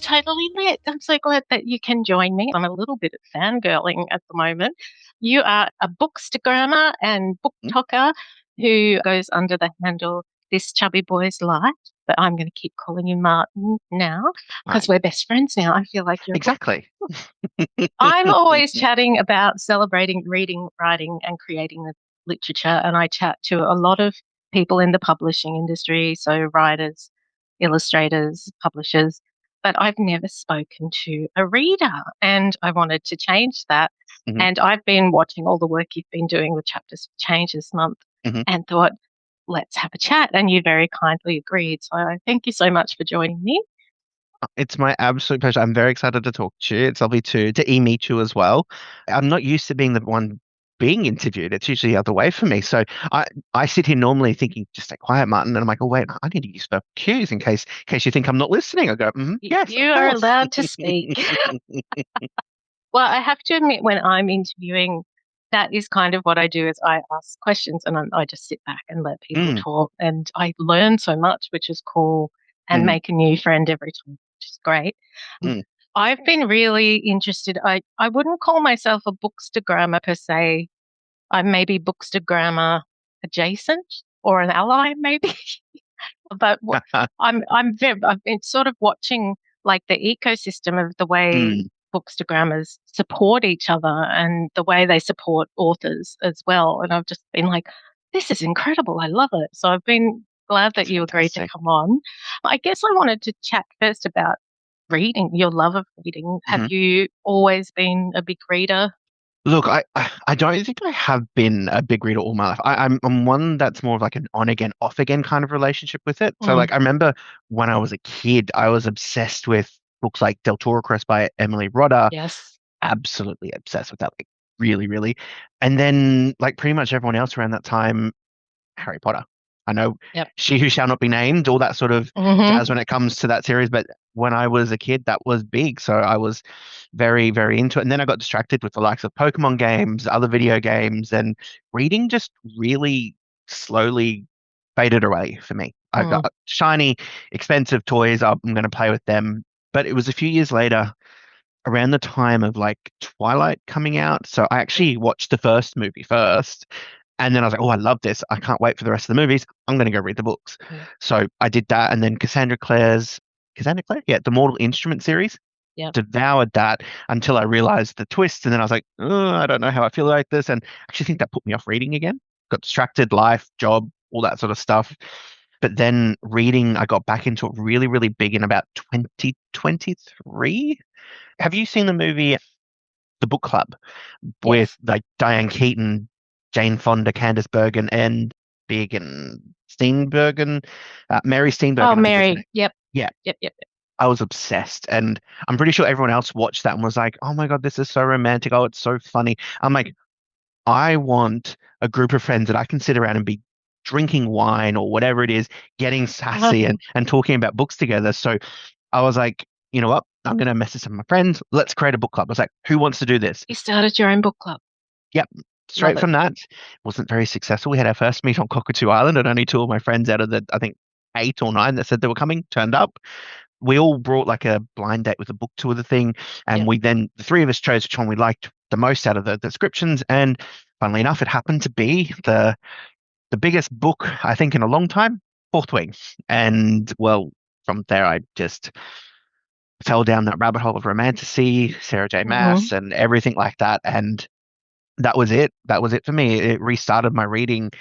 Totally lit. I'm so glad that you can join me. I'm a little bit fangirling at the moment. You are a bookstagrammer and booktoker who goes under the handle This Chubby Boy's Life, but I'm going to keep calling you Martin now because Right. we're best friends now. I feel like you're a book. Exactly. I'm always chatting about celebrating reading, writing, and creating the literature, and I chat to a lot of people in the publishing industry, so writers, illustrators, publishers, but I've never spoken to a reader, and I wanted to change that. hmm And I've been watching all the work you've been doing with Chapters for Change this month hmm and thought, let's have a chat. And you very kindly agreed. So I thank you so much for joining me. It's my absolute pleasure. I'm very excited to talk to you. It's lovely to meet you as well. I'm not used to being the one being interviewed. It's usually the other way for me. So I sit here normally thinking, just stay quiet, Martin. And I'm like, oh wait, I need to use verbal cues in case you think I'm not listening. I go, yes, You of are course. allowed to speak. Well, I have to admit, when I'm interviewing, that is kind of what I do is I ask questions and I just sit back and let people Mm, talk. And I learn so much, which is cool, and mm, make a new friend every time, which is great. Um, mm. I've been really interested. I wouldn't call myself a bookstagrammer per se. I'm maybe bookstagrammer adjacent or an ally, maybe. But I've been sort of watching like the ecosystem of the way Mm, bookstagrammers support each other and the way they support authors as well. And I've just been like, this is incredible. I love it. So I've been glad that you agreed to fantastic. come on. I guess I wanted to chat first about reading, your love of reading. Have Mhm. you always been a big reader? Look, I don't think I have been a big reader all my life. I'm one that's more of like an on again, off again kind of relationship with it. So Mm, like I remember when I was a kid, I was obsessed with books like Del Toro Crest by Emily Rodda, yes. absolutely obsessed with that, like really, really. And then like pretty much everyone else around that time, Harry Potter. I know Yep. She Who Shall Not Be Named, all that sort of Hmm. jazz when it comes to that series. But when I was a kid, that was big. So I was very, very into it. And then I got distracted with the likes of Pokemon games, other video games, and reading just really slowly faded away for me. I Mm. got shiny, expensive toys. I'm going to play with them. But it was a few years later, around the time of like Twilight coming out. So I Yeah. actually watched the first movie first. And then I was like, oh, I love this. I can't wait for the rest of the movies. I'm going to go read the books. Yeah. So I did that. And then Cassandra Clare? Yeah, the Mortal Instrument series, Yep. devoured that until I realized the twist. And then I was like, oh, I don't know how I feel like this. And I actually think that put me off reading again. Got distracted, life, job, all that sort of stuff. But then reading, I got back into it really, really big in about 2023. Have you seen the movie The Book Club with Yes. like Diane Keaton, Jane Fonda, Candice Bergen, and Mary Oh, Steenburgen, I think is her name. Mary. Yep. Yeah, Yep. Yep. I was obsessed, and I'm pretty sure everyone else watched that and was like, "Oh my God, this is so romantic. Oh, it's so funny." I'm like, I want a group of friends that I can sit around and be drinking wine or whatever it is, getting Uh-huh. sassy and talking about books together. So I was like, you know what? I'm going to message some of my friends. Let's create a book club. I was like, who wants to do this? You started your own book club. Yep. Love Straight it. from that. Wasn't very successful. We had our first meet on Cockatoo Island, and only two of my friends out of the, I think, eight or nine that said they were coming turned up. We all brought like a blind date with a book tour the thing, and Yep. the three of us chose which one we liked the most out of the descriptions. And funnily enough, it happened to be the biggest book I think in a long time, Fourth Wing. And well, from there I just fell down that rabbit hole of romantasy, Sarah J. Hmm. Maas, and everything like that. And that was it. That was it for me. It restarted my reading.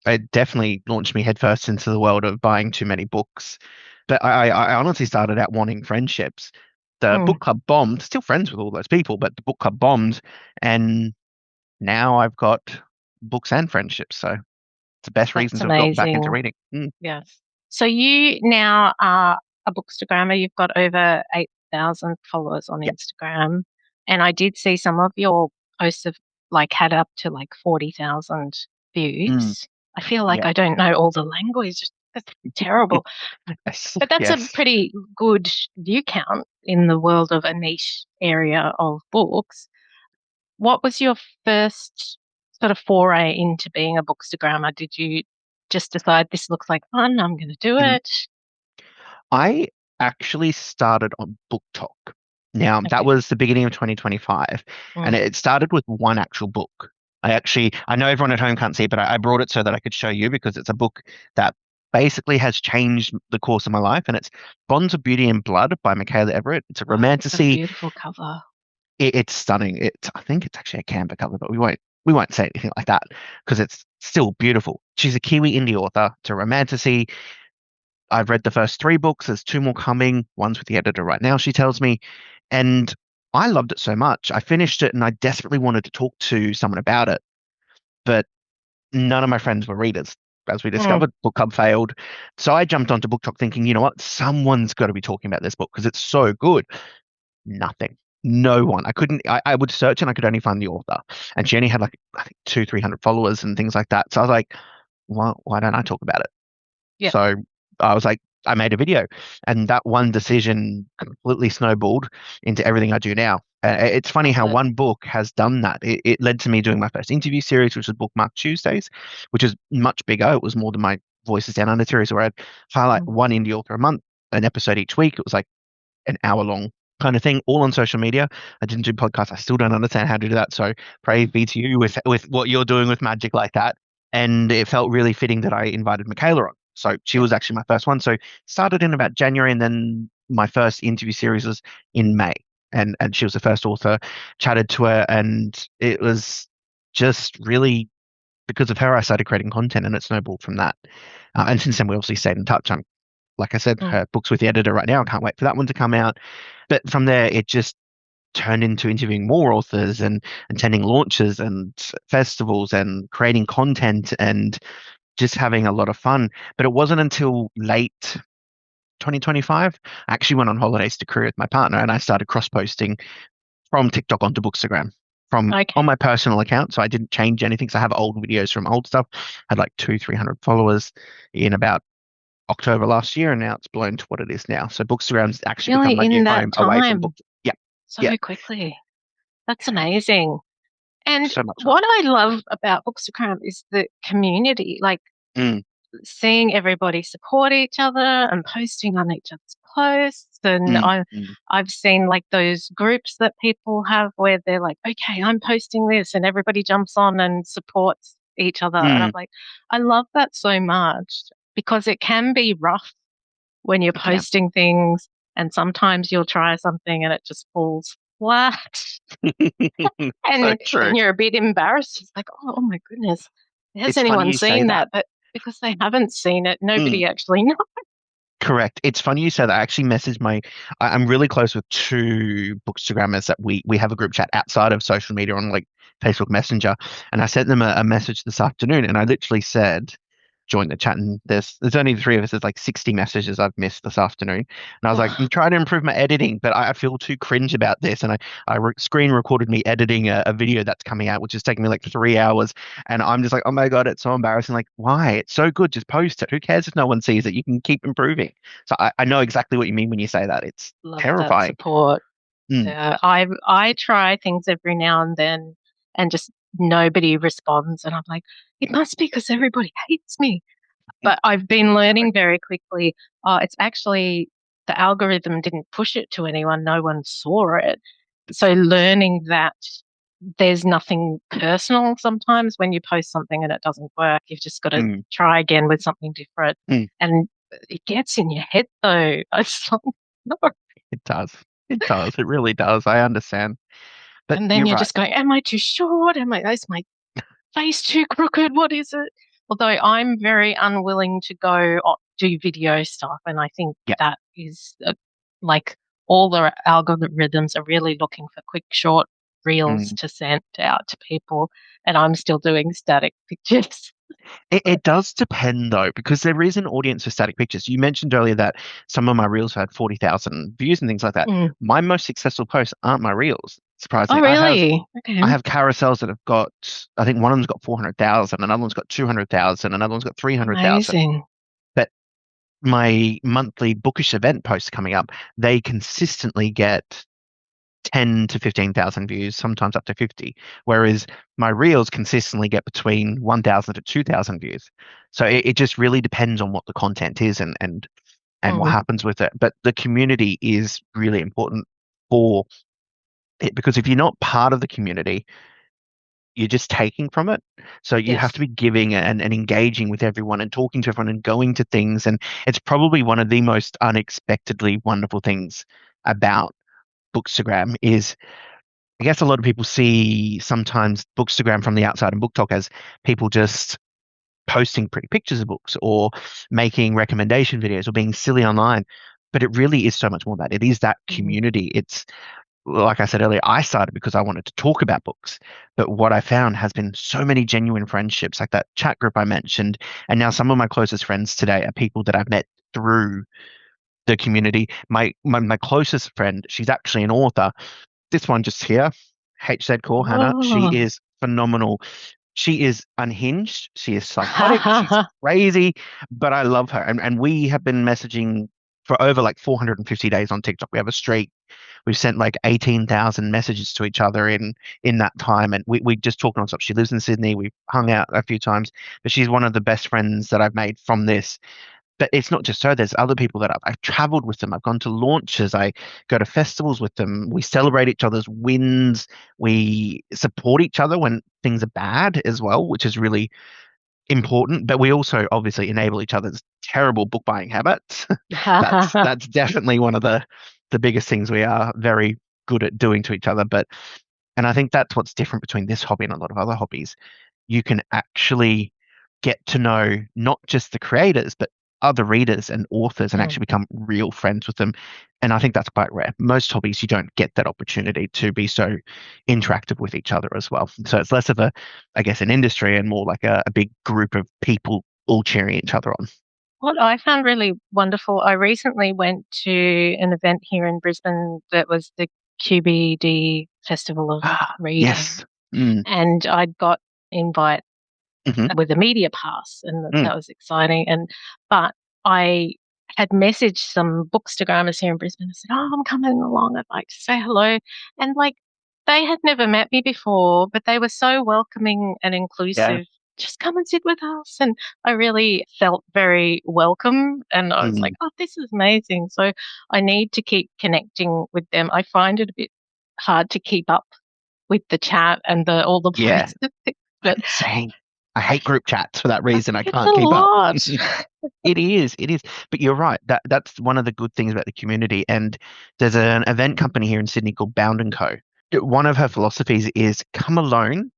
It definitely launched me headfirst into the world of buying too many books. But I honestly started out wanting friendships. The Mm, book club bombed, still friends with all those people, but the book club bombed. And now I've got books and friendships. So it's the best that's reasons I've got back into amazing. reading. Yes. So you now are a bookstagrammer. You've got over 8,000 followers on Yeah. Instagram. And I did see some of your posts have like had up to like 40,000 Mm, views. I feel like yeah. I don't know all the language. That's terrible. Yes. But that's a Yes. pretty good view count in the world of a niche area of books. What was your first sort of foray into being a bookstagrammer? Did you just decide this looks like fun, I'm going to do Mm. it? actually started on BookTok. Now, that Okay. was the beginning of 2025, and Mm. it started with one actual book. I know everyone at home can't see it, but I brought it so that I could show you because it's a book that basically has changed the course of my life, and it's Bonds of Beauty and Blood by Michaela Everett. It's a Oh, it's a romantasy. beautiful cover. It's stunning. I think it's actually a Canva cover, but we won't say anything like that because it's still beautiful. She's a Kiwi indie author. It's a romantasy. I've read the first three books. There's two more coming. One's with the editor right now, she tells me. And I loved it so much. I finished it and I desperately wanted to talk to someone about it, but none of my friends were readers. As we Mm. discovered, book club failed. So I jumped onto BookTok thinking, you know what? Someone's got to be talking about this book because it's so good. Nothing. No one. I would search and I could only find the author. And she only had like, I think 300 followers and things like that. So I was like, well, why don't I talk about it? Yeah. So I was like, I made a video, and that one decision completely snowballed into everything I do now. It's funny how Love it. one book has done that. It led to me doing my first interview series, which was Bookmark Tuesdays, which is much bigger. It was more than my Voices Down Under series, where I'd highlight Mm. one indie author a month, an episode each week. It was like an hour long kind of thing, all on social media. I didn't do podcasts. I still don't understand how to do that. So praise be to you with what you're doing with magic like that. And it felt really fitting that I invited Michaela on. So she Yeah. was actually my first one. So started in about January, and then my first interview series was in May. And she was the first author. Chatted to her, and it was just really because of her I started creating content, and it snowballed from that. And since then we obviously stayed in touch. Like I said, Mm. her book's with the editor right now. I can't wait for that one to come out. But from there, it just turned into interviewing more authors and attending launches and festivals and creating content and just having a lot of fun. But it wasn't until late 2025, I actually went on holidays to Korea with my partner and I started cross posting from TikTok onto Bookstagram from on Okay. my personal account. So I didn't change anything. So I have old videos from old stuff. I had like 300 followers in about October last year, and now it's blown to what it is now. So Bookstagram's actually become Really, my new in that home away from time, book. Yeah, so yeah, quickly. That's amazing. And so much fun. what I love about Bookstagram is the community. Like, Mm, seeing everybody support each other and posting on each other's posts. And mm, mm, I've seen like those groups that people have where they're like, okay, I'm posting this, and everybody jumps on and supports each other. And I'm mm. like, I love that so much because it can be rough when you're It can. posting things, and sometimes you'll try something and it just falls flat. So And true. you're a bit embarrassed. It's like, oh my goodness, has It's funny anyone you say seen that. that? But because they haven't seen it, Mm, nobody actually knows. correct. It's funny you say that. I actually messaged I'm really close with two Bookstagrammers that we have a group chat outside of social media on like Facebook Messenger, and I sent them a message this afternoon, and I literally said, join the chat, and there's only the three of us. There's like 60 messages I've missed this afternoon, and I was like, I'm trying to improve my editing, but I feel too cringe about this, and I screen recorded me editing a video that's coming out, which is taking me like 3 hours, and I'm just like, oh my God, it's so embarrassing. Like, why? It's so good, just post it. Who cares if no one sees it? You can keep improving. So I know exactly what you mean when you say that. It's Love that terrifying. support. Mm, Yeah, I try things every now and then, and just nobody responds, and I'm like, it must be because everybody hates me. But I've been learning very quickly. It's actually the algorithm didn't push it to anyone; no one saw it. So learning that there's nothing personal sometimes when you post something and it doesn't work. You've just got to mm, try again with something different. mm. And it gets in your head though. It's like, no. It does. It does. It really does. I understand. But And then you're you're right. just going, am I too short? Is my face too crooked? What is it? Although I'm very unwilling to go do video stuff. And I think Yeah. that is like all the algorithms are really looking for quick, short reels Mm. to send out to people. And I'm still doing static pictures. It does depend though, because there is an audience for static pictures. You mentioned earlier that some of my reels had 40,000 views and things like that. Mm. My most successful posts aren't my reels, Oh, surprisingly. really? Okay. I have carousels that have got, I think one of them's got 400,000, another one's got 200,000, another one's got 300,000. Amazing. But my monthly Bookish event posts coming up, they consistently get 10 to 15,000 views, sometimes up to 50. Whereas my reels consistently get between 1,000 to 2,000 views. So it just really depends on what the content is and and what Mm. happens with it. But the community is really important for it because if you're not part of the community, you're just taking from it. So you have to Yes. be giving and engaging with everyone and talking to everyone and going to things. And it's probably one of the most unexpectedly wonderful things about Bookstagram is I guess a lot of people see sometimes Bookstagram from the outside and BookTok as people just posting pretty pictures of books or making recommendation videos or being silly online. But it really is so much more than that. It is that Mm. community. It's like I said earlier, I started because I wanted to talk about books. But what I found has been so many genuine friendships, like that chat group I mentioned. And now some of my closest friends today are people that I've met through the community. My closest friend, she's actually an author. This one just here, HZ Core Hannah, she Oh. is phenomenal. She is unhinged. She is psychotic. She's crazy, but I love her. And we have been messaging for over like 450 days on TikTok. We have a streak. We've sent like 18,000 messages to each other in that time. And we just talk nonstop. She lives in Sydney. We've hung out a few times, but she's one of the best friends that I've made from this. But it's not just her. There's other people that I've traveled with them. I've gone to launches. I go to festivals with them. We celebrate each other's wins. We support each other when things are bad as well, which is really important. But we also obviously enable each other's terrible book buying habits. That's definitely one of the biggest things we are very good at doing to each other. But and I think that's what's different between this hobby and a lot of other hobbies. You can actually get to know not just the creators, but other readers and authors and Mm. actually become real friends with them. And I think that's quite rare. Most hobbies, you don't get that opportunity to be so interactive with each other as well. So it's less of a, I guess, an industry and more like a big group of people all cheering each other on. What I found really wonderful, I recently went to an event here in Brisbane that was the QBD Festival of Ah, Reading, yes. Mm, and I got invite hmm with a media pass, and mm, that was exciting. And but I had messaged some bookstagrammers here in Brisbane. I said, "Oh, I'm coming along. I'd like to say hello." And like they had never met me before, but they were so welcoming and yeah. inclusive. Just come and sit with us. And I really felt very welcome. And I was like, Mm, oh, this is amazing. So I need to keep connecting with them. I find it a bit hard to keep up with the chat and all the yeah. posts and things, I'm but the same. I hate group chats for that reason. I it's a can't keep up. lot. It is, it is. But you're right. That's one of the good things about the community. And there's an event company here in Sydney called Bound and Co. One of her philosophies is come alone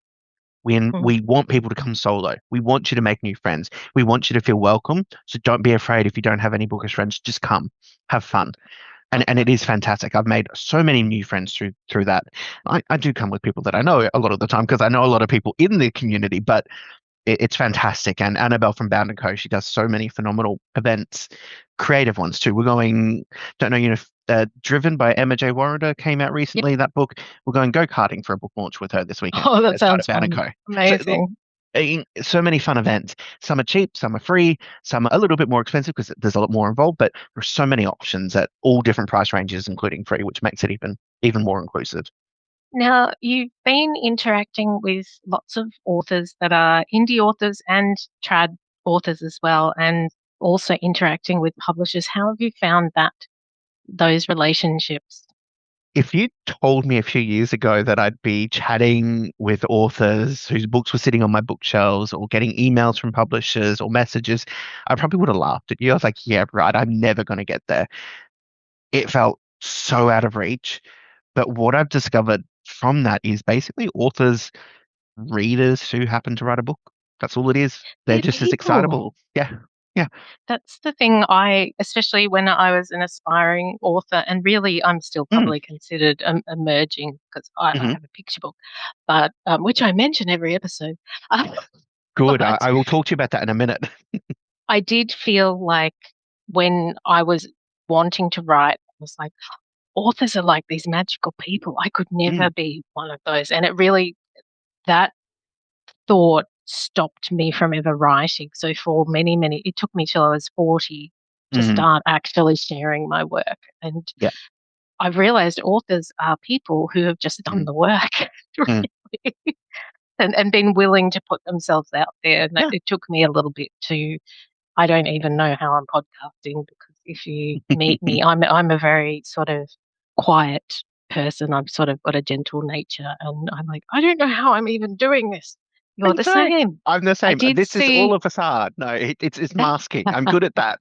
when Mm. we want people to come solo. We want you to make new friends. We want you to feel welcome. So don't be afraid if you don't have any bookish friends. Just come, have fun. And it is fantastic. I've made so many new friends through that. I do come with people that I know a lot of the time because I know a lot of people in the community, but it's fantastic. And Annabelle from Bound and Co. She does so many phenomenal events, creative ones too. We're going, don't know, Driven by Emma J. Warrender came out Yep. recently. That book. We're going go karting for a book launch with her this weekend Oh, that as part sounds of Bound and fun. Co. So Amazing. so many fun events. Some are cheap, some are free, some are a little bit more expensive because there's a lot more involved. But there's so many options at all different price ranges, including free, which makes it even more inclusive. Now, you've been interacting with lots of authors that are indie authors and trad authors as well, and also interacting with publishers. How have you found those relationships? If you told me a few years ago that I'd be chatting with authors whose books were sitting on my bookshelves or getting emails from publishers or messages, I probably would have laughed at you. I was like, yeah, right, I'm never going to get there. It felt so out of reach. But what I've discovered from that is basically authors, readers who happen to write a book. That's all it is. They're They're just as people. excitable. Yeah. Yeah. That's the thing especially when I was an aspiring author, and really I'm still Mm, probably considered emerging because I hmm have a picture book, but which I mention every episode. Good. I, But I will talk to you about that in a minute. I did feel like when I was wanting to write, I was like, authors are like these magical people. I could never Mm, be one of those. And that thought stopped me from ever writing. So for it took me till I was 40 to mm, start actually sharing my work. And yeah. I've realized authors are people who have just done Mm, the work, mm, really, and been willing to put themselves out there. And yeah. it took me a little bit I don't even know how I'm podcasting because if you meet me. I'm a very sort of quiet person. I've sort of got a gentle nature, and I'm like, I don't know how I'm even doing this. You're And the so same. I'm the I same. did This is all see a facade. No, it's masking. I'm good at that.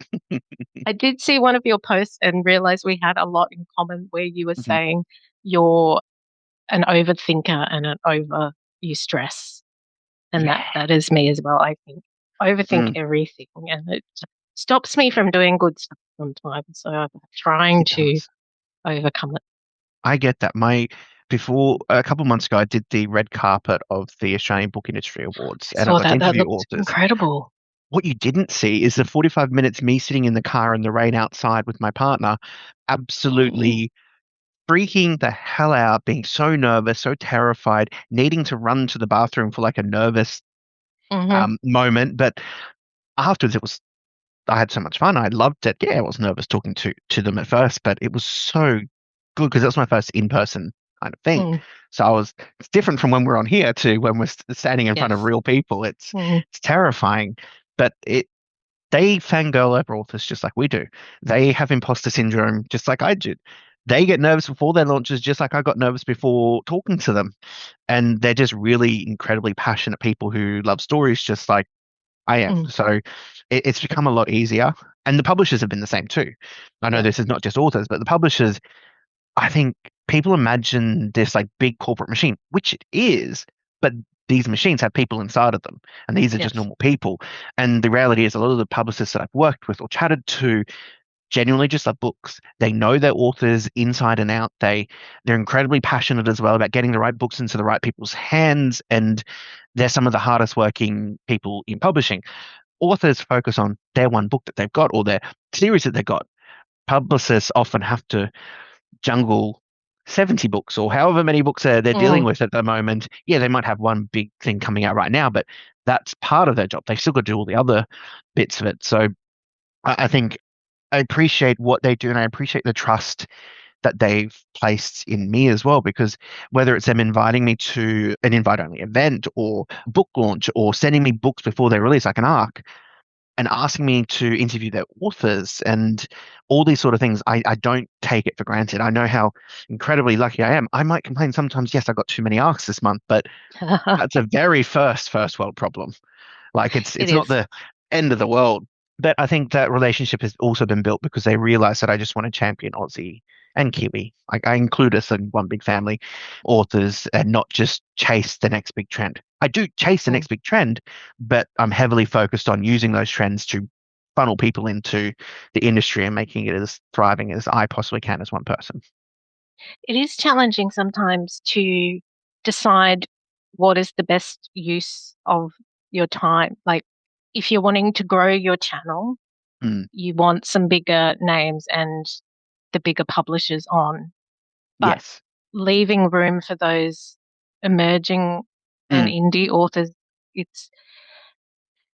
I did see one of your posts and realized we had a lot in common where you were Mhm. saying you're an overthinker and an over you stress. And Yeah. that is me as well. I think overthink Mm, everything and it stops me from doing good stuff sometimes. So I'm trying it to does. overcome it. I get that. Before a couple of months ago, I did the red carpet of the Australian Book Industry Awards, I and I saw got to that. That interview looked authors. incredible. What you didn't see is the 45 minutes me sitting in the car in the rain outside with my partner, Mm-hmm. absolutely freaking the hell out, being so nervous, so terrified, needing to run to the bathroom for like a nervous moment. But afterwards, I had so much fun. I loved it. Yeah, I was nervous talking to them at first, but it was so good because that was my first in-person kind of thing. Mm, So it's different from when we're on here to when we're standing in front of yes. real people. Mm, It's terrifying, but they fangirl over authors just like we do. They have imposter syndrome just like I did. They get nervous before their launches just like I got nervous before talking to them. And they're just really incredibly passionate people who love stories just like I am. mm, So it's become a lot easier. And the publishers have been the same too. I know yeah. this is not just authors, but the publishers, I think people imagine this like big corporate machine, which it is, but these machines have people inside of them, and these are just Yes. normal people. And the reality is, a lot of the publicists that I've worked with or chatted to genuinely just love books. They know their authors inside and out. They're incredibly passionate as well about getting the right books into the right people's hands, and they're some of the hardest working people in publishing. Authors focus on their one book that they've got or their series that they've got. Publicists often have to jungle 70 books or however many books they're dealing Mm, with at the moment. Yeah, they might have one big thing coming out right now, but that's part of their job. They've still got to do all the other bits of it. So I think I appreciate what they do and I appreciate the trust that they've placed in me as well, because whether it's them inviting me to an invite only event or book launch or sending me books before they release, like an ARC, and asking me to interview their authors and all these sort of things, I don't take it for granted. I know how incredibly lucky I am. I might complain sometimes, yes, I got too many ARCs this month, but that's a very first world problem. Like it it's not is. the end of the world. But I think that relationship has also been built because they realize that I just want to champion Aussie and Kiwi. Like I include us in one big family, authors, and not just chase the next big trend. I do chase the Mm. next big trend, but I'm heavily focused on using those trends to funnel people into the industry and making it as thriving as I possibly can as one person. It is challenging sometimes to decide what is the best use of your time. Like, if you're wanting to grow your channel, Mm, you want some bigger names and the bigger publishers on, but yes. leaving room for those emerging and Mm, indie authors, it's,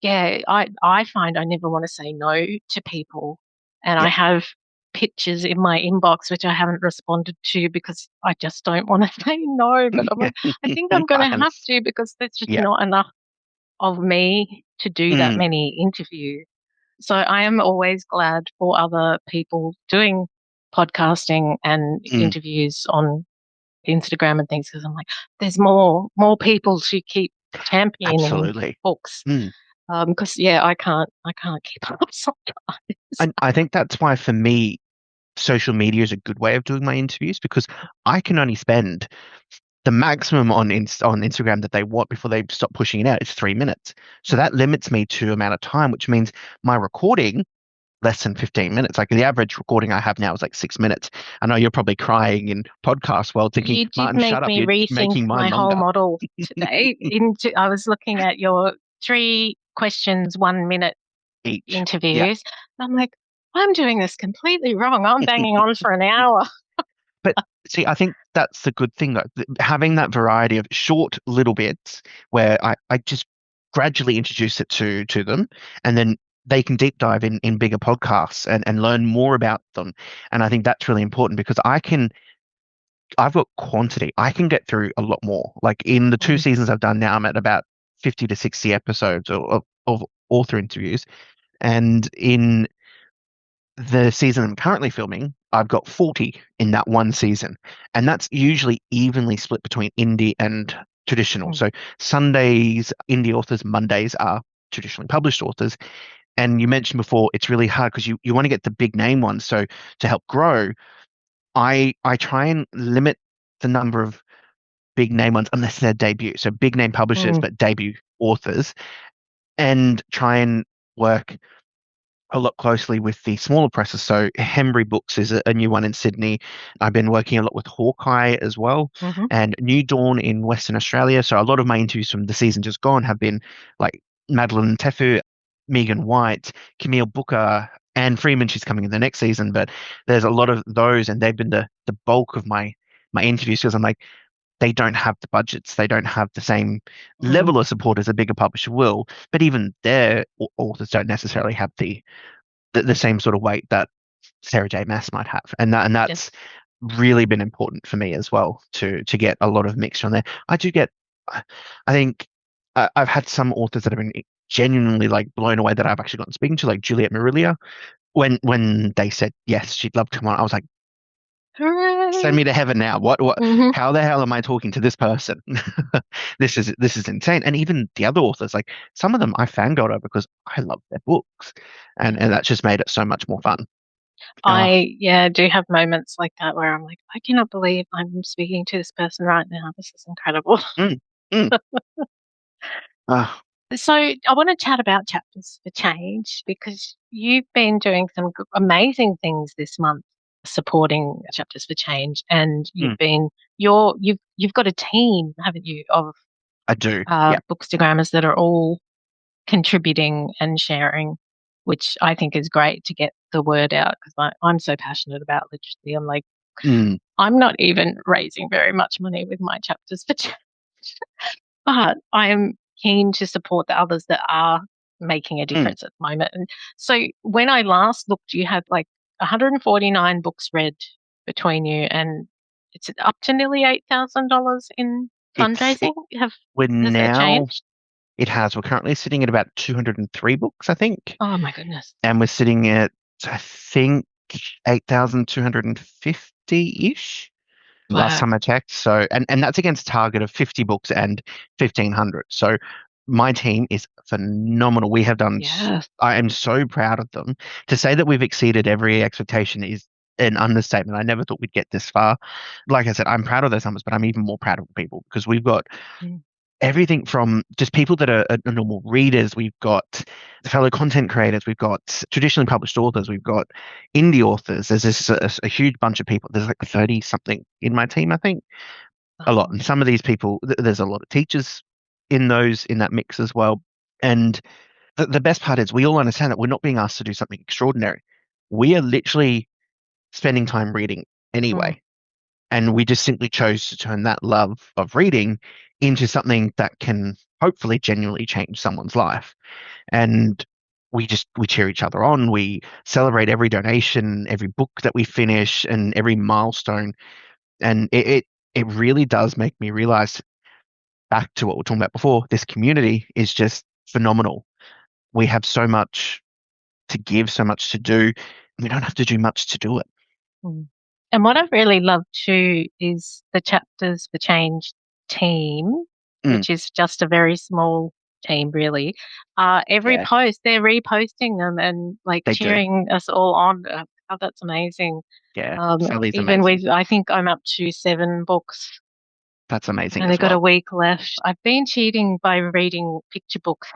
yeah, I find I never want to say no to people. And I yeah. have pictures in my inbox which I haven't responded to because I just don't want to say no. But I'm like, I think I'm going to And have to because there's just yeah. not enough of me to do that Mm, many interviews. So I am always glad for other people doing podcasting and mm, interviews on Instagram and things because I'm like, there's more people to keep championing absolutely. books. Mm. Because yeah, I can't keep up sometimes. And I think that's why for me, social media is a good way of doing my interviews because I can only spend the maximum on Instagram that they want before they stop pushing it out is 3 minutes. So that limits me to amount of time, which means my recording less than 15 minutes. Like the average recording I have now is like 6 minutes. I know you're probably crying in podcast world thinking, You did Martin, shut make up. me You're rethink making mine my whole longer. model today. I was looking at your 3 questions, 1 minute Each. Yeah. interviews. I'm like, I'm doing this completely wrong. I'm banging on for an hour. But see, I think that's the good thing, though, having that variety of short little bits where I just gradually introduce it to them, and then they can deep dive in bigger podcasts and learn more about them. And I think that's really important because I've got quantity. I can get through a lot more. Like in the two Mm, seasons I've done now, I'm at about 50 to 60 episodes of author interviews. And in the season I'm currently filming, I've got 40 in that one season. And that's usually evenly split between indie and traditional. Mm, So Sundays, indie authors, Mondays are traditionally published authors. And you mentioned before, it's really hard because you want to get the big name ones. So to help grow, I try and limit the number of big name ones unless they're debut. So big name publishers, mm, but debut authors, and try and work a lot closely with the smaller presses. So Hembury Books is a new one in Sydney. I've been working a lot with Hawkeye as well, mhm, and New Dawn in Western Australia. So a lot of my interviews from the season just gone have been like Madeline Tefu, Megan White, Camille Booker, Anne Freeman. She's coming in the next season, but there's a lot of those, and they've been the bulk of my interviews because I'm like, they don't have the budgets, they don't have the same mhm. level of support as a bigger publisher will, but even their authors don't necessarily have the same sort of weight that Sarah J. Maas might have, and Yes. that's really been important for me as well to get a lot of mixture on there. I do get, I think I've had some authors that have been genuinely like blown away that I've actually gotten speaking to, like Juliet Marilia. When they said yes, she'd love to come on, I was like, send Hooray. me to heaven now. What, Mhm. how the hell am I talking to this person? This is insane. And even the other authors, like some of them I fangirled over because I love their books. Yeah. And that's just made it so much more fun. Oh, Yeah, do have moments like that where I'm like, I cannot believe I'm speaking to this person right now. This is incredible. mm, mm, ah, So I want to chat about Chapters for Change because you've been doing some amazing things this month supporting Chapters for Change, and mm, you've got a team, haven't you, of I do. Yeah. bookstagrammers that are all contributing and sharing, which I think is great to get the word out because I'm so passionate about literacy. I'm like, Mm, I'm not even raising very much money with my Chapters for Change, but I am keen to support the others that are making a mm. difference at the moment. And so when I last looked, you had like 149 books read between you, and it's up to nearly $8,000 in It's fundraising. we're Has that now changed? it has. We're currently sitting at about 203 books, I think. Oh my goodness. And we're sitting at, I think, 8,250-ish. Last Wow. time I checked. So, and that's against a target of 50 books and 1,500. So my team is phenomenal. We have done, Yes. I am so proud of them. To say that we've exceeded every expectation is an understatement. I never thought we'd get this far. Like I said, I'm proud of those numbers, but I'm even more proud of the people because we've got Mm. everything from just people that are normal readers. We've got fellow content creators. We've got traditionally published authors. We've got indie authors. There's a huge bunch of people. There's like 30 something in my team, I think. A lot. Oh. And some of these people, there's a lot of teachers in that mix as well. And the best part is we all understand that we're not being asked to do something extraordinary. We are literally spending time reading Mm. anyway. And we just simply chose to turn that love of reading into something that can hopefully genuinely change someone's life. And we cheer each other on. We celebrate every donation, every book that we finish, and every milestone. And it really does make me realize, back to what we were talking about before, this community is just phenomenal. We have so much to give, so much to do. We don't have to do much to do it. Mm. And what I really love too is the Chapters for Change team, Mm, which is just a very small team, really. Every yeah, post, they're reposting them and like they do. cheering us all on. Oh, that's amazing. Yeah, Sally's Even amazing. with, I think I'm up to 7 books That's amazing and as I've got a well. week left. I've been cheating by reading picture books.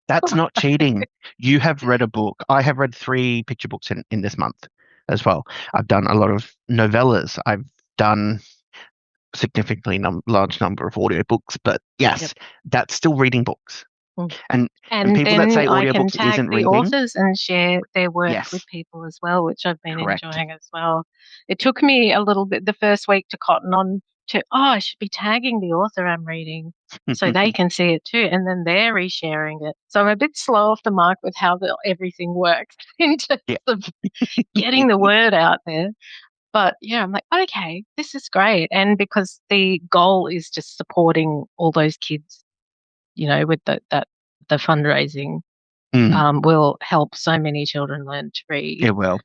That's not cheating. You have read a book. I have read 3 picture books in this month as well. I've done a lot of novellas. I've done significantly large number of audiobooks, but Yep. yes, that's still reading books. Mm. And and And people that then say I can audiobooks tag isn't the reading, authors and share their work with yes, people as well, which I've been correct. enjoying as well. It took me a little bit the first week to cotton on to, I should be tagging the author I'm reading so they can see it too. And then they're resharing it. So I'm a bit slow off the mark with how everything works in terms Yeah. of getting the word out there. But yeah, I'm like, okay, this is great. And because the goal is just supporting all those kids, with the fundraising Mm, will help so many children learn to read. it will.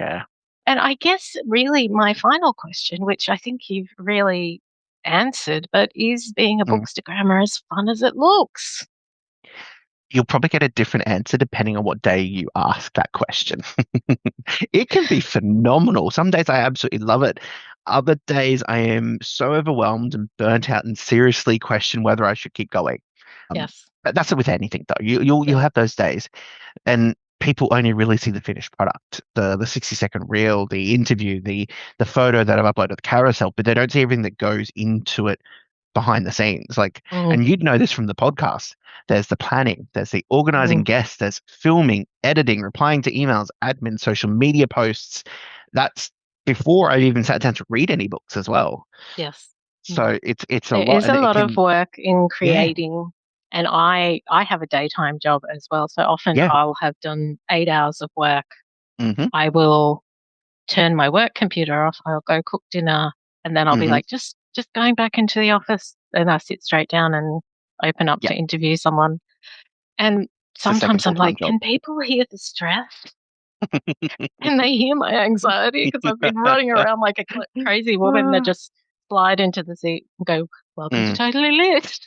Yeah. And I guess really my final question, which I think you've really answered, but is being a Mm. bookstagrammer as fun as it looks? You'll probably get a different answer depending on what day you ask that question. It can be phenomenal. Some days I absolutely love it. Other days I am so overwhelmed and burnt out and seriously question whether I should keep going. Yes. But that's it with anything though. You'll Yeah. have those days, and people only really see the finished product, the 60-second reel, the interview, the photo that I've uploaded to the carousel, but they don't see everything that goes into it behind the scenes. Like, Mm, and you'd know this from the podcast. There's the planning, there's the organizing mm, guests, there's filming, editing, replying to emails, admin, social media posts. That's before I even sat down to read any books as well. yes. Mm. So it's a There lot, is and a it lot of can, work in yeah, creating, and I have a daytime job as well. So often yeah, I'll have done 8 hours of work. hmm I will turn my work computer off. I'll go cook dinner, and then I'll be hmm like, just going back into the office. And I sit straight down and open up yeah. to interview someone. And It's the second sometimes I'm full-time like, job. can people hear the stress? Can they hear my anxiety? Because I've been running around like a crazy woman that just slide into the seat and go, "Welcome to Mm. Totally Lit."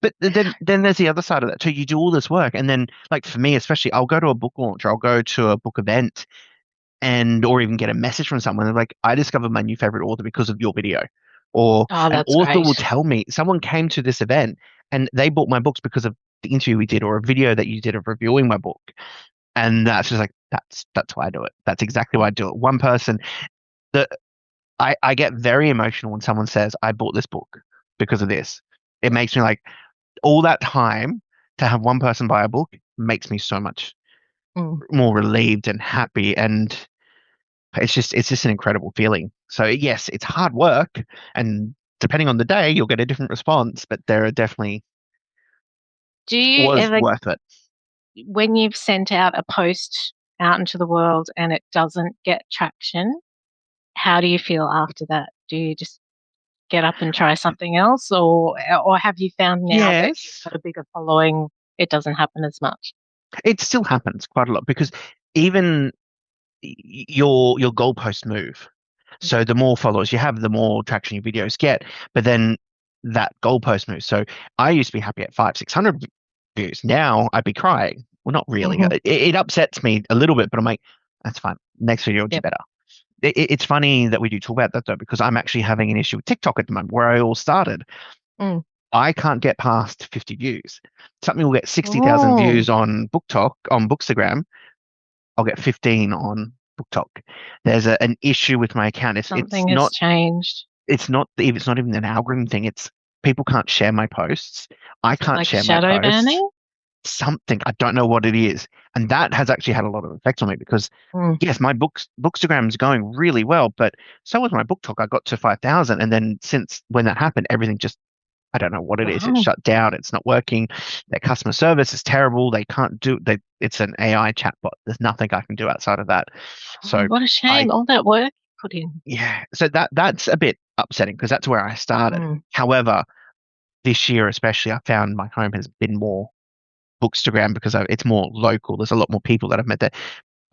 But then there's the other side of that. So you do all this work, and then like for me especially, I'll go to a book launch, or I'll go to a book event, and or even get a message from someone and like, I discovered my new favorite author because of your video, or Oh, an that's author will great. tell me someone came to this event and they bought my books because of the interview we did or a video that you did of reviewing my book. And that's just like, that's why I do it. That's exactly why I do it. One person that I get very emotional when someone says, I bought this book because of this. It makes me like, all that time to have one person buy a book makes me so much Mm. more relieved and happy, and it's just an incredible feeling. So yes, it's hard work, and depending on the day, you'll get a different response, but there are definitely Do you was ever, worth it. when you've sent out a post out into the world and it doesn't get traction, how do you feel after that? Do you just get up and try something else, or have you found now that you've Yes, got a bigger following, it doesn't happen as much? it still happens quite a lot because even your goalposts move. So the more followers you have, the more traction your videos get. But then that goalpost moves. So I used to be happy at 500, 600 views. Now I'd be crying. Well, not really. Mm-hmm. It upsets me a little bit, but I'm like, that's fine. Next video will do Yep. better. It's funny that we do talk about that though, because I'm actually having an issue with TikTok at the moment where I all started. Mm. I can't get past 50 views. Something will get 60,000 Oh, views on BookTok, on Bookstagram. I'll get 15 on BookTok. There's an issue with my account. something has changed. It's not even an algorithm thing. It's people can't share my posts. I Is it can't like share my shadow posts. banning? Something I don't know what it is, and that has actually had a lot of effect on me because Mm. yes, my Bookstagram is going really well, but so was my BookTok. I got to 5,000, and then since when that happened, everything just I don't know what it is. It's Wow. shut down. It's not working. Their customer service is terrible. They can't do they. It's an AI chatbot. There's nothing I can do outside of that. Oh, So what a I shame. All that work you put in. yeah. So that's a bit upsetting because that's where I started. Mm. However, this year especially, I found my home has been more Bookstagram because it's more local. There's a lot more people that I've met there.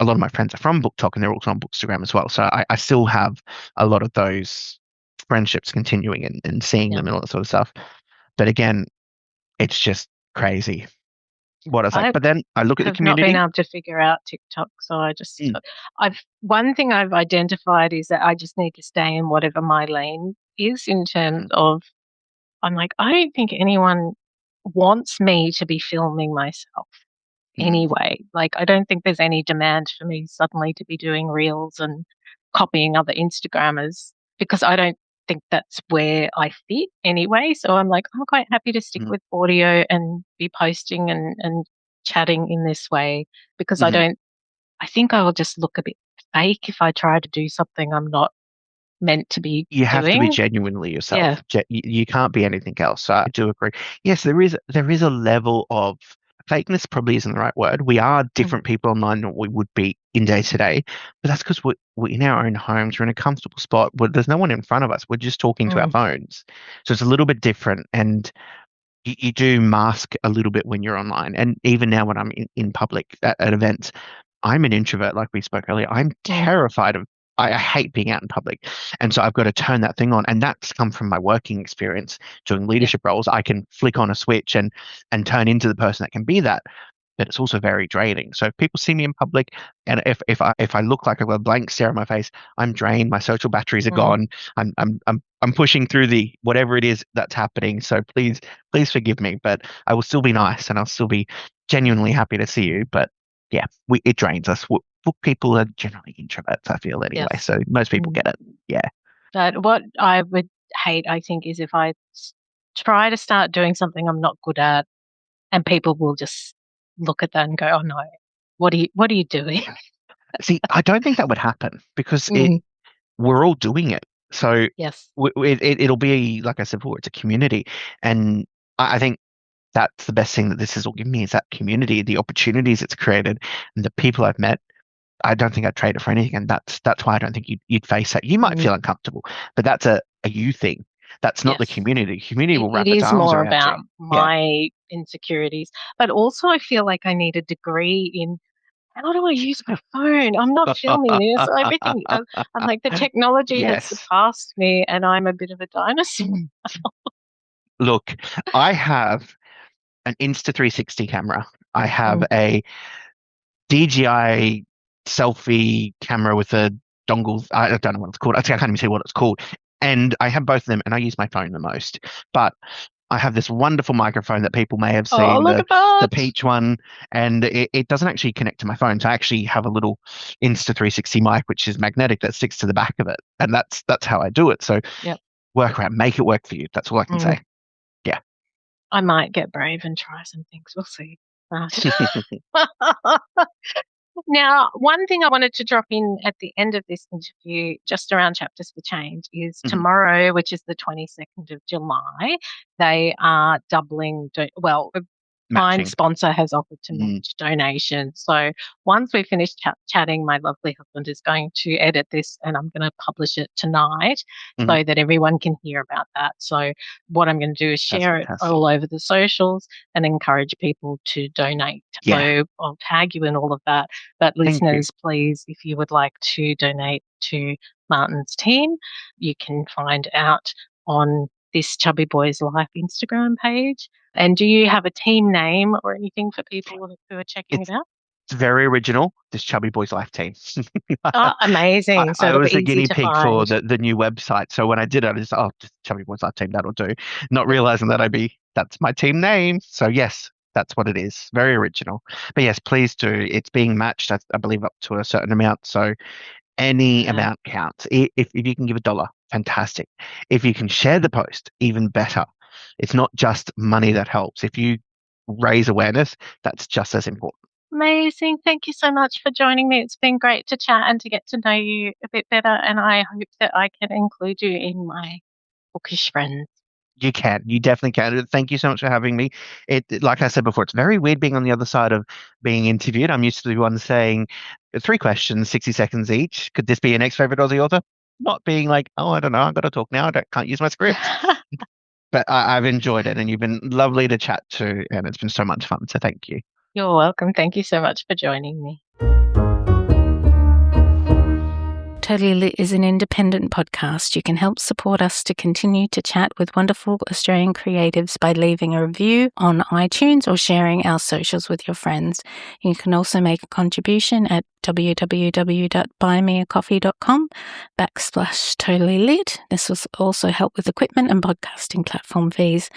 A lot of my friends are from BookTok and they're also on Bookstagram as well. So I still have a lot of those friendships continuing and seeing Yeah. them and all that sort of stuff. But again, it's just crazy what it's like. I But then I look at the have not been community. able to figure out TikTok, so Mm, I've one thing I've identified is that I just need to stay in whatever my lane is in terms mhm, of I'm like, I don't think anyone wants me to be filming myself mm, anyway. Like, I don't think there's any demand for me suddenly to be doing reels and copying other Instagrammers because I don't think that's where I fit anyway. So I'm like, I'm quite happy to stick mm, with audio and be posting and chatting in this way because mhm. I think I will just look a bit fake if I try to do something I'm not meant to be You have to be doing. genuinely Yeah. yourself. You can't be anything else. So I do agree. Yes, there is a level of fakeness. Probably isn't the right word. We are Mm, different people online than we would be in day to day, but that's because we're in our own homes. We're in a comfortable spot. There's no one in front of us. We're just talking to our mm, phones, so it's a little bit different. And you do mask a little bit when you're online. And even now when I'm in public at events, I'm an introvert, like we spoke earlier. I'm terrified of, I hate being out in public. And so I've got to turn that thing on. And that's come from my working experience doing leadership roles. I can flick on a switch and turn into the person that can be that. But it's also very draining. So if people see me in public, and if I look like I've got a blank stare on my face, I'm drained. My social batteries are gone. I'm pushing through the whatever it is that's happening. So please forgive me. But I will still be nice, and I'll still be genuinely happy to see you. But yeah, it drains us. Book people are generally introverts, I feel anyway. Yes. So most people get it. Yeah. But what I would hate, I think, is if I try to start doing something I'm not good at, and people will just look at that and go, "Oh no, what are you doing?" See, I don't think that would happen because we're all doing it. So yes, it'll be, like I said before, it's a community, and I think that's the best thing that this has all given me is that community, the opportunities it's created, and the people I've met. I don't think I'd trade it for anything, and that's why I don't think you'd face that. You might feel uncomfortable, but that's a you thing. That's not the community. Community will wrap its arms around you. It is more about my insecurities, but also I feel like I need a degree in how do I use my phone? I'm not filming this. Everything. I'm like the technology has surpassed me, and I'm a bit of a dinosaur. Look, I have an Insta360 camera. I have a DJI selfie camera with a dongle. I don't know what it's called. I can't even say what it's called. And I have both of them, and I use my phone the most. But I have this wonderful microphone that people may have seen, the peach one, and it doesn't actually connect to my phone. So I actually have a little Insta360 mic, which is magnetic, that sticks to the back of it. And that's how I do it. So work around, make it work for you. That's all I can say. Yeah. I might get brave and try some things. We'll see. Now, one thing I wanted to drop in at the end of this interview, just around Chapters for Change, is tomorrow, which is the 22nd of July, they are doubling, my sponsor has offered to match donations. So once we finish chatting, my lovely husband is going to edit this and I'm going to publish it tonight so that everyone can hear about that. So what I'm going to do is share it all over the socials and encourage people to donate. Yeah. So I'll tag you in all of that. But listeners, please, if you would like to donate to Martin's team, you can find out on this Chubby Boys Life Instagram page. And do you have a team name or anything for people who are checking it out? It's very original, this Chubby Boys Life team. Amazing. So I was a guinea pig for the new website. So when I did it, I just Chubby Boys Life team, that'll do. Not realizing that that's my team name. So yes, that's what it is. Very original. But yes, please do. It's being matched, I believe, up to a certain amount. So any amount counts. If you can give $1, fantastic. If you can share the post, even better. It's not just money that helps. If you raise awareness, that's just as important. Amazing. Thank you so much for joining me. It's been great to chat and to get to know you a bit better. And I hope that I can include you in my bookish friends. You can. You definitely can. Thank you so much for having me. Like I said before, it's very weird being on the other side of being interviewed. I'm used to the one saying 3 questions, 60 seconds each. Could this be your next favorite Aussie author? Not being like, I don't know, I've got to talk now. Can't use my script. But I've enjoyed it, and you've been lovely to chat to, and it's been so much fun. So thank you. You're welcome. Thank you so much for joining me. Totally Lit is an independent podcast. You can help support us to continue to chat with wonderful Australian creatives by leaving a review on iTunes or sharing our socials with your friends. You can also make a contribution at www.buymeacoffee.com/totallylit. This will also help with equipment and podcasting platform fees.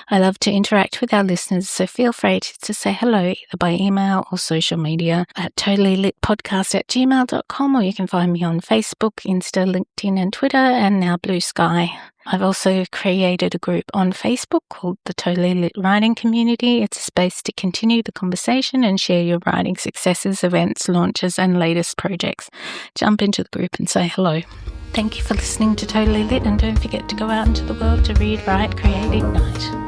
I love to interact with our listeners, so feel free to say hello either by email or social media at totallylitpodcast@gmail.com, or you can find me on Facebook, Insta, LinkedIn and Twitter, and now Blue Sky. I've also created a group on Facebook called the Totally Lit Writing Community. It's a space to continue the conversation and share your writing successes, events, launches, and latest projects. Jump into the group and say hello. Thank you for listening to Totally Lit, and don't forget to go out into the world to read, write, create, ignite.